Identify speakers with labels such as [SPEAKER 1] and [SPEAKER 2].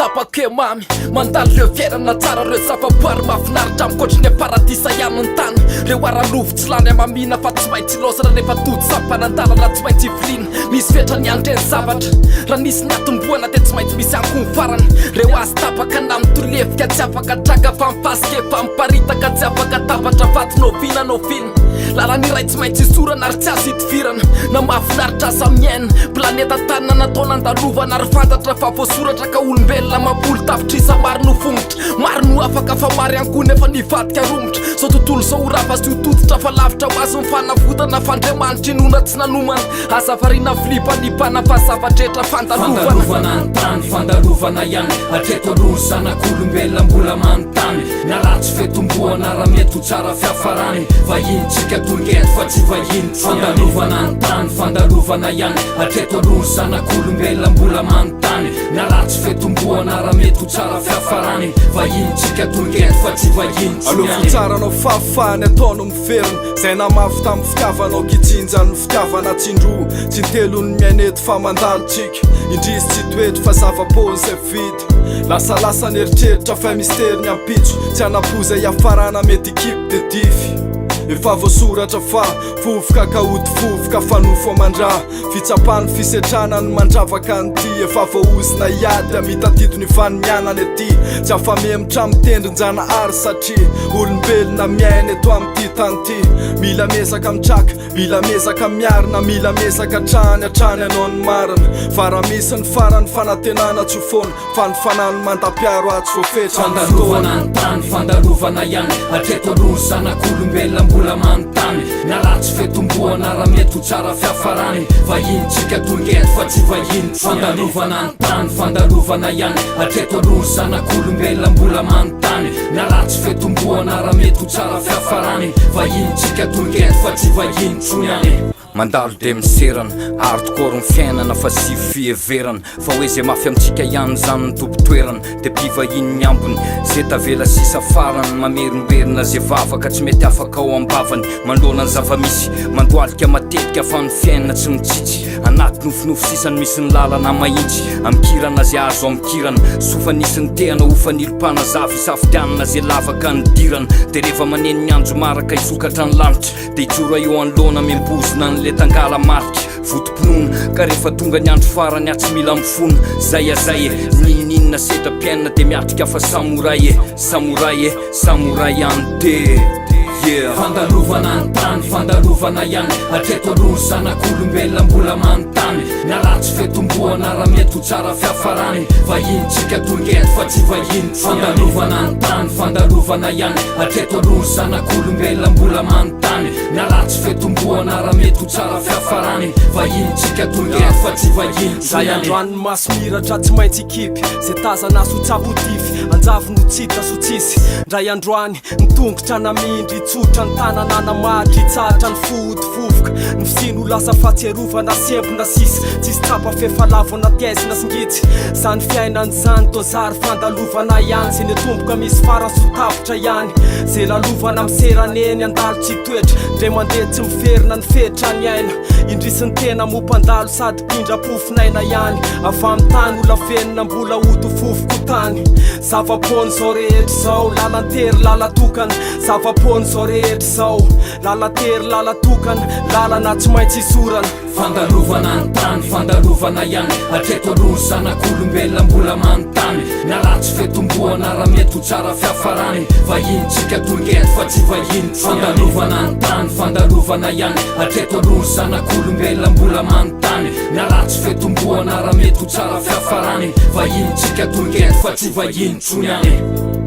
[SPEAKER 1] sapake mamy mandalo reo fiainana tsara reo zavaboary mahafinaritra amikoatrany paradisa ihany ny tany reo aralovo tsy lany amamina fa tsy maintsy losana rehefa tody sampanandalana tsy maintsy iviliana misy fetrany andreny zavatra raha nisy ny atomboana de tsy maintsy misy anko ny farany reo azy tapaka na mitolefika tsy afaka traka fa mipasika efa miparitaka tsy afaka tapatra vaty novina novina lalany iray tsy maintsy isorana ary tsy azo hitivirana na mahafinaritra asa miaina planeta tanina nataona andalovana ary fantatra fa voasoratra ka olombelona mampolo tafitrisa maro no fongotra maro no afaka fa mary anko nefa nivadika romotra sao tontolo sao rafa sy hototitra fa lavitra ho azo mifanavotana fandriamanitra inona tsy nanomana azavarina filipanipana fa zavatretra fandalovana
[SPEAKER 2] antany fandalovana ihany atreto aloha zanak'olombelona mbola manontany na ratsy fetomboana raha mety ho tsara fiafarany vahintsika tongeto fa tsy vahiny fandalovana antany fandalovana ihany atreto aloha zanak'olombelona mbola manontany na ratsy fetomboana raha mety ho tsara fiafarany vahintsika tongeto fa tsy vahiny
[SPEAKER 3] aloha fitsaranao fafany ataonao miferina zay namafy tamin'ny fitiavanao kitsinjany fitiavana tsindro tsy ntelony mianety fa mandalotsika indrisy tsy toetry fa zava-pony zay vidy lasalasany eritreritra fa misteriny ampitso tsy anapoza iafarana mety ekipe de dify efa voasoratra fa vovoka ka ody vovoka fanofo amandraha fitsapany fisetrana ny mandravaka an'ity efa voaozina iady amitatido ny fanimianany aty tsy afamemitra mitendrinjana ary satria olombelona miaina eto amin'ity tany ty mila mesaka mitraka mila mesaka miarina mila mesaka trany atrany anao ny marina fa raha misy ny farany fanantenana tsy foana fa ny fanany mandapiaro atsy voafetra
[SPEAKER 2] fandalovana antany fandalovana ihany atreto aloha zanak'olombelona mbola manontany na ratsy fetomboana raha mety ho tsara fiafarany vahintsika tongeto fa tsy vahiny fandalovana antany fandalovana ihany atreto aloha zanak'olombelona mbola manontany na ratsy fetomboana raha mety ho tsara fiafarany vahintsika tongeto fa tsy vahiny tsonyany
[SPEAKER 4] mandalo de miserana hardcore ny fiainana fa sy fieverana fa hoe zay mafy amitsika ihany zany ny tompo-toerana de mpivahiny ny ambony zay tavela sisa farany mamerimberina zay vavaka tsy mety afaka ao ambavany mandona ny zava-misy mandoalika matetika fa ny fiainana tsy mitsitsy anaty nofinofo sisany misy ny lalana mahitsy amikirana zay azo amikirana sofa nisy ny tehana ofanilopana zavy isafidianana zay lavaka ny dirana de rehefa maneny ny anjo maraka isokatra ny lanitra de itsoro eo anoloana membozina le tangala marika votoponona ka rehefa tonga ny andro farany atsy mila mifona zay azay e nininina setra-piainana de miatrika fa samoray e samoray e samoray ante
[SPEAKER 2] fandalovana antany fandalovana ihany atreto aloha zanak'olombelona mbola manontany na ratsy fetomboana raha mety ho tsara fiafarany vahintsika tongeto fa tsy vahiny fandalovana antany fandalovana ihany atreto aloha zanak'olombelona mbola manontany na ratsy fetomboana raha mety ho tsara fiafarany vahintsika tongeto fa tsy vahiny
[SPEAKER 3] zay androany masimiratra tsy maintsy ekipy zay tazana sotsapotify anjavy no tsita so tsisy ndray androany nitongotra namindry tsotra ny tananana matry tsatra ny fody vovoka ny fisino lasa fatsiarovana sembona sisy tsisy tsapa fefalavona tiaizina singitsy zany fiainany zany tozary fandalovana ihany zay netomboka misy farasotavitra ihany zay lalovana miseraneny andalo tsy toetra ndre mandeha tsy miverina ny fetra ny aina indrisy ny tena mompandalo sady pindrapofinaina ihany avy amin'ny tany olafenina mbola oto fofoko tany zava-pony zao rehetra zao lalantery lalatokana zava-pony zao rehetra zao lalatery lalatokana lalana tsy maintsy isorana
[SPEAKER 2] fandalovana antany fandalovana ihany atreto aloha zanak'olombelona mbola manontany na ratsy fetomboana raha mety ho tsara fiafarany vahintsika tongeto fa tsy vahiny fandalovana antany fandalovana ihany atreto aloha zanak'olombelona mbola manontany na ratsy fetomboana raha mety ho tsara fiafarany vahintsika tongeto fa tsy vahiny tsonyany